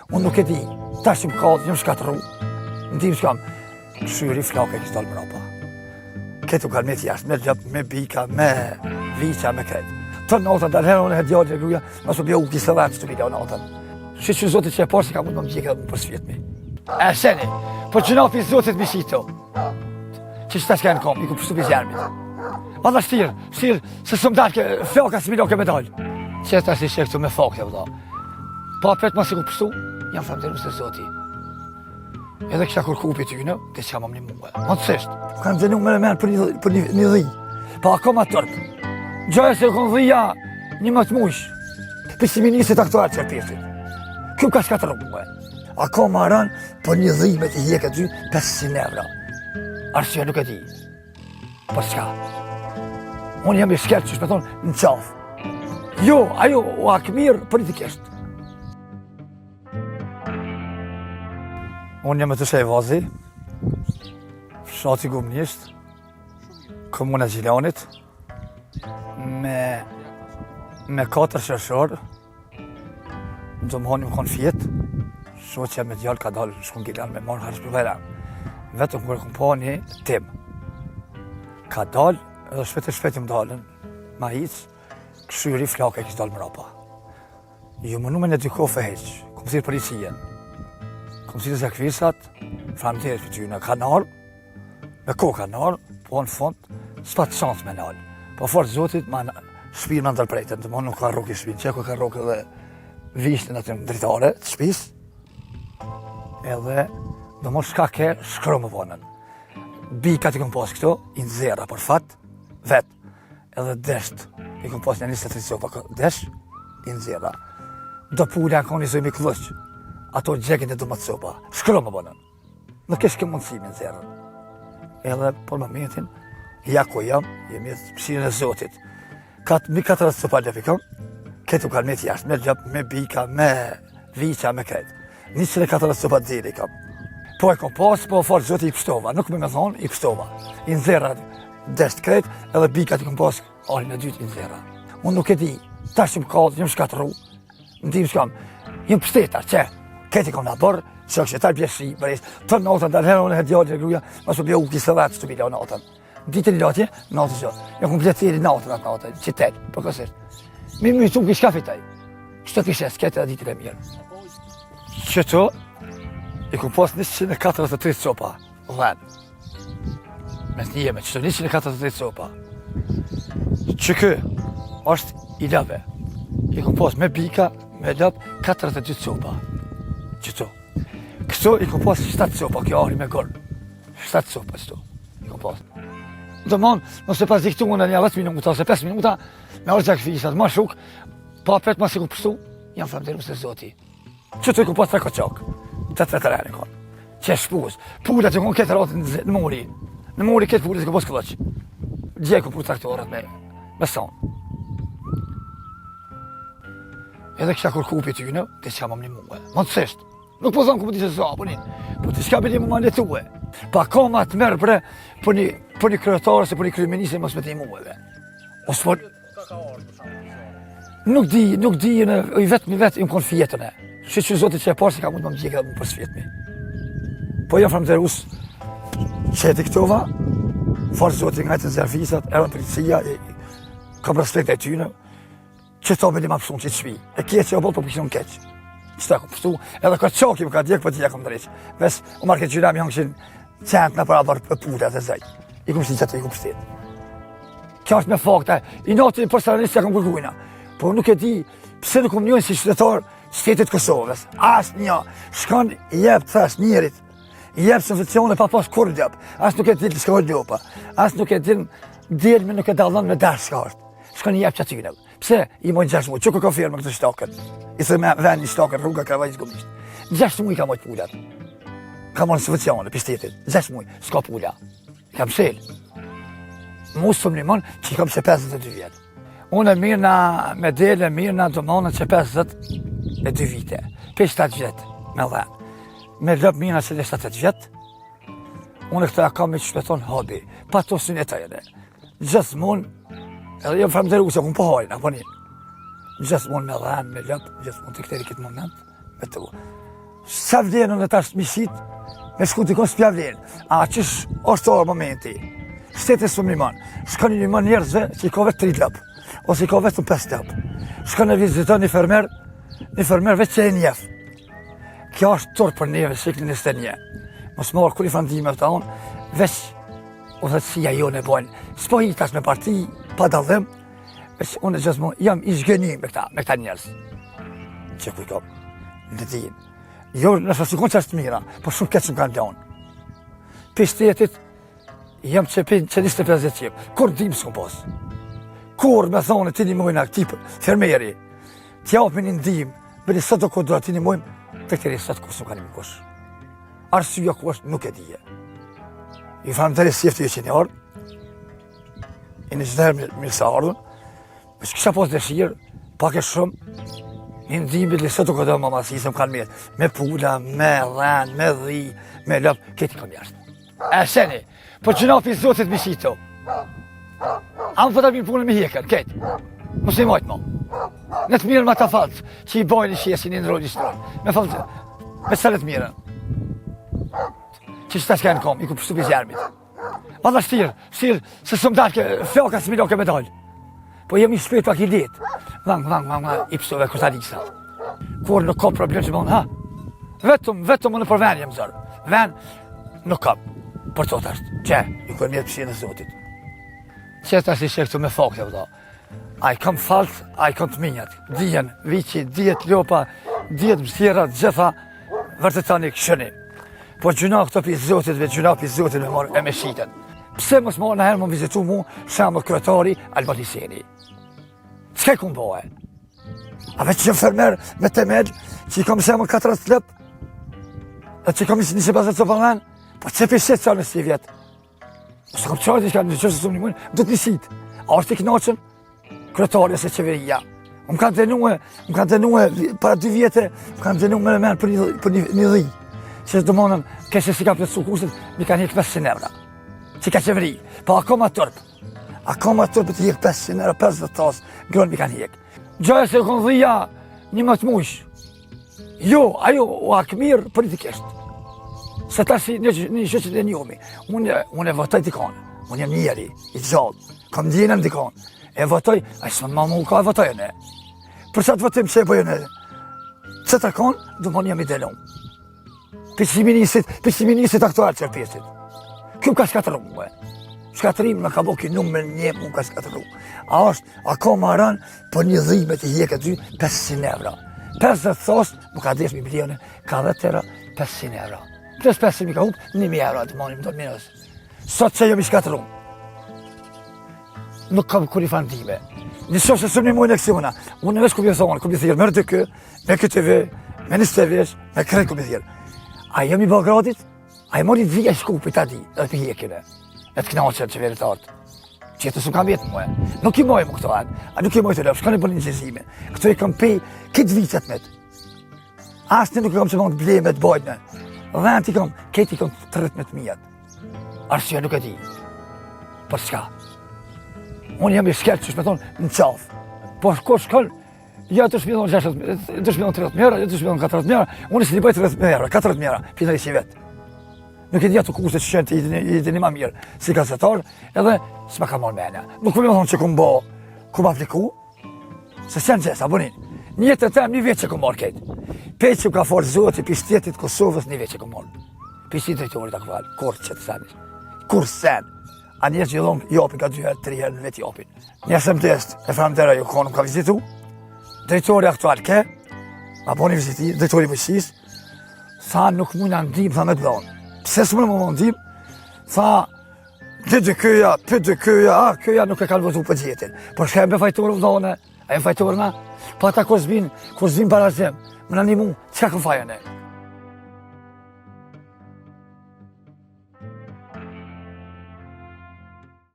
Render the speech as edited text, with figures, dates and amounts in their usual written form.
Unë nuk e di, tash që më kallë, jëmë shkatëru, në tim shkam, shyri flake kështë dalë mrapa. Ketu kanë me t'jashtë, me ljëp, me bika, me viqa, me kretë. Të natën, dalë herë unë e djallë e gruja, mas më bjo u kisë dhe që të video natën. Që që zotit që e parë se ka mund më gjekë dhe më përsvjetmi. E sheni, po që napi zotit mi shito. Që që ta s'ka në kom, i ku përstu për zjermit. Alla shtirë, se së më dalë ke flaka së milo ke me dalë. Që ta si shekë të me fakte, vëlla. Pa petë ma si ku përstu, jam famderu se zoti. Edhe kësha kur kupi ty në, dhe që kam një muë. Ma të seshtë, kanë zenu me menë për një dhi. Pa ako ma tërpë. Gjoja se kënë dhija një më të mush. Për si ministrit aktuar që përtit. Kjo ka shka të rëmuë. Ako ma ranë për një dhi me të hjeke dy 500 evra. Arsye nuk e di. Për shka. Unë jam i shkertë që shpeton në qafë. Jo, ajo u akmirë politikisht. Unë jam e të shej vazi, fshati Gumnisht, komuna Gjilanit, me 4 qershor, do më hanim kon fjetë, shoqja me djallë ka dalë shkon Gilan me marrë harës për vajran. Vetëm kërë këm pa një tim. Ka dalë, edhe shpet më dalën, ma hicë, këshyri flake kështë dalë mrapa. Ju më nume në dy kofe heqë, kom thirë policien. Kom thirë zakvisat, framderit për ty në kanal, me ko kanal, po në fond, s'pa të shansë me nalë. Po forë zotit, ma shpirë në ndërprejtën, të më nuk ka rrok i shpinë, që ka rrok edhe vishtë në të dritare të shpis, edhe do më shka ke shkro më vonën. Bika t'i kom pas këto, i nëzera për fat, vetë, edhe desht, i kom pas një 23 copa desh, i nëzera. Do pulja në koni zojmi këllëq, ato gjekin e do më të copa, shkro më vonën. Nuk kesh ke mundësi me nëzera. Edhe për momentin, ja ku jam, jemi e pëshirën e zotit. Mi 4 copa lëp i kom, ketu kanë me t'jashtë, me ljëp, me bika, me viqa, me kretë. 24 copa dziri i kom. Po e kom pas, po farë zotit i pështova, nuk me thonë, i pështova. I nëzera desht kretë, edhe bika t'i kom pas, arin e dytë i nëzera. Unë nuk e di, tash që më kallë, jëmë shkatëru, në tim shkam, jëmë pështetar, që, keti kom në bërë, që kështë talë bjeshi, bërës, të natën, dalë herë unë e djallë e gruja, mas më bjo u kisë dhe që të bila natën. Ditën i latje, natë që, jam kompletiri natën atë natën, qitel, për kësirë. Mi të unë kishka fitaj, që të kishes, kete dhe ditën e mirë. Qëto, i kom pas 143 copa, dhenë. Mes një jeme, qëto 143 copa. Që kë, është i lëve. I kom pas me bika, me lëp, 42 copa. Qëto. Këto i kom pas 7 copa, kjo ari me gërë. 7 copa qëto, i kom pas. Dhe mon, nëse pas diktu unë një 10 minuta, ose 5 minuta, me orë gjak fisat, ma shuk, pa pet ma si ku përstu, jam famderu se zoti. Qëto i ku pas 3 koqak, 3 tereni konë, që e shpuz, pullat që konë ketë ratë në muri, ketë pullat që ku pas këllëq, gjeku për traktorat me sonë. Edhe kësha kur kupi ty në, të që kam një muë, ma të seshtë, nuk po thonë ku më të që zabunin, po të shka bëni mu ma letue, pa ka ma të merë bre, për një kryetarë se për një kryeministë mos me të i muëve. Nuk di, i vetë i më konë fjetën e. Që zotit që e parë se ka mund më gjekë dhe më përsvjetmi. Po jam framderus që e diktova, farë zotit nga e të nëzërfisat, erën policia, kam respekt e tyne, që ta me li ma pësun që të shpi. E kje që e bolë për përshinon keq. Që ta kom përstu, edhe ka qaki më ka djekë për t'i kom dreqë. Ves, u marrë këtë gjyram i hongëshin qentë në para për pullet e zaj. I kom shtin qëtë, i kom shtin. Kjo është me fakta, i natin për saranistë kom kërkujna. Por nuk e di, pëse nuk kom njën si qytetar shtetit Kosovës. Asë një, shkan i jep të thash njerit, i jep subvencione pa pas kur ljep. Asë nuk e di të shka ljopa, asë nuk e di djelme nuk e dallon me dash shka është. Shkan i jep që atyne. Pse i mojnë 6 muaj, që ka firme këtë shtakën? I thë me ven një shtakën, rruga ka vajzë Gumnisht. 6 muaj ka mojtë pullat. Ka mojnë subvencione për shtetit, 6 muaj, s'ka pulla. I kam shel. Musë të më një mënë që i kam që 52 vjetë. Unë e mirë na me dele, mirë na do mënë që 52 vite. 57 vjetë me dhenë. Me lëpë mirë na që 7 vjetë. Unë e këta kam i që shpeton hobi. Pa të suneta jene. Gjithmonë, edhe jam famderu se unë po hajnë, apo një. Gjithmonë me dhenë, me lëpë, gjithmonë të këteri këtë moment, me të Sa vlenë në tash misit, me shku dikon s'pja vlenë. A qësh është orë momenti. Shtetë së më limon. Shka një limon njerëzve që i ka vetë 3 lëpë, ose i ka vetë 5 lëpë. Shka në viziton një fermer vetë që e njef. Kjo është torë për neve, sheklin 21. Mos marë kur i fandime të unë, veç udhëtësia jo në bojnë. S'po i tash me parti, pa dallim, veç unë gjithmonë jam i zhgënim me këta njerëz. Që ku i kom, në din. Jo në shësikon që është mira, por shumë ketë që më kanë lanë. Për shtetit, jam që 25 qep, kur dim s'kom posë. Kur me thonë ti një mujna këti fermeri, t'ja opin një ndim, bëni sot do kodra ti një mujmë, të këtëri sot kur s'm kanë imi kush. Arsye ku është nuk e dije. I falemderit si eftë ju që një ardhë, i në gjithërë mirë sa ardhën, me që kisha posë dëshirë, pak e shumë, një ndimit li sot do kodra mama si se më kanë mirë, me pula, me dhenë, me dhi, me lëpë, këti kom jashtë. E sheni, po që napi zotit mi shito. Amë po të minë punën me hjekën, ketë. Mos i majtë mo. Në të mirën ma të faltë, që i bojnë i shiesin i ndrojnë i shtrojnë. Me faltë, me sëllet mirën. Që që ta s'ka në kom, i ku pështu për zjarmit. Valla shtirë, se së më dalë flaka së miloke me dalë. Po jemi shpejt pak i letë. Vang, i pështove kërta lisa. Kur nuk ka problem që më ha. Vetëm më në për ven jem zërë. Ven nuk kam. Për të është, që, ju kërë mjetë pëshirë në zotit. Qëta si që këtu me fakte, vëda. A i kam falët, a i kam të minjat. Dijen, vici, dijet lopa, dijet mështjerat, gjitha, vërtetani këshëni. Po gjuna këto për zotitve, gjuna për zotitve marë e me shiten. Pse mos marë në herë më vizitu mu, shamë kryetari Albaniseni. S'ke ku më bëhe? A veç që fermer me temel, që i kam shamë 4 lëp, dhe që i kam një që bazet të përmen, po që për shetë qalë me si vjetë. Së kam qartë i shka në qështë të një mujnë, do të njësit. A është i knaqën, kryetari ose qeveria. Më kanë denue, para 2 vjetë, më kanë denue me menë për një dhi. Që do monën, kështë si ka plëtsu kurset, mi kanë hekë 500 euro. Që ka qeveri, pa akoma tërpë. Akoma tërpë të hekë 500 euro, 50 tasë, grënë mi kanë hekë. Gjoja se kënë dhija një më të mush. Jo, ajo u akë mirë politikisht. Se ta si një qëqët e njomi, unë e votoj dikon, unë jam njeri, i gjallë, kam djenën dikon, e votoj, a shme ma mu ka e votoj e ne. Për sa të votim që e bëjën e, që të konë, du më jam i delon. Pesiministit aktual që rëpesit. Kjo ka shkatëru mu e. Shkatërim në ka bo kjo numër një mu ka shkatëru. A është, a ka maran, për një dhime të hjeke ty, 500 euro. 50 thosë, mu ka 10 milione, ka 10 euro, 500 euro. Plus 500 mi ka hupë, 1.000 euro të monim do të minus. Sot që jam i shkatëru. Nuk kam kur i fandime. Në shumë se shumë një mujnë aksiona. Unë në vesh ku bjë thonë, ku bjë thirë, mërë të kë, me këtëve, me një stevesh, me krejt ku bjë thirë. A jam i Belgradit, a i mori dhja i shkupi ta di, edhe për hjekine, e të knaqen që verit artë. Qëtë së kam jetë muë, nuk i mojë më këto anë, a nuk i mojë të lëpë, shka në bërë një gjezime. Këto i kam pej këtë vitet me të. Asë nuk i kam që mund të blej me të bojnë, dhe në ti kam, këtë i kam 13.000. Arsye nuk e di. Për shka? Unë jam i shkelë që shme thonë në qafë. Po shko shkollë, ja të shmidhon 30.000 euro, ja të shmidhon 40.000 euro, unë si një bëjt 30.000 euro, 40.000 euro, pina i si vetë. Nuk e di ato kurse që qenë të i një ma mirë, si gazetar, edhe s'ma ka marrë menja. Nuk ku me thonë që ku më bo, ku më apliku, se sen gjesa, bunin. Një jetë të tem, një vetë që ku marrë këtë. Pejtë që ka forë zoti, për shtetit Kosovës, një vetë që ku marrë. Për si drejtorit akval, kur që të senis. Kur sen. A njerë që i jopin ka 2 herë, 3 herë në vetë jopin. Njerësëm test, e falemdera ju konëm ka vizitu. Drejtori aktual ke, ma boni viziti, drejtori mësis, tha nuk mund në ndim, tha me të dhonë. Pse së më në ndim, tha, dhe këja, këja nuk e kanë votu për gjetin. Por shka e me fajtorë u dhone, a e më fajtorë na, pa ta kur zbin barazim, më në një mu, qka këm fajën e?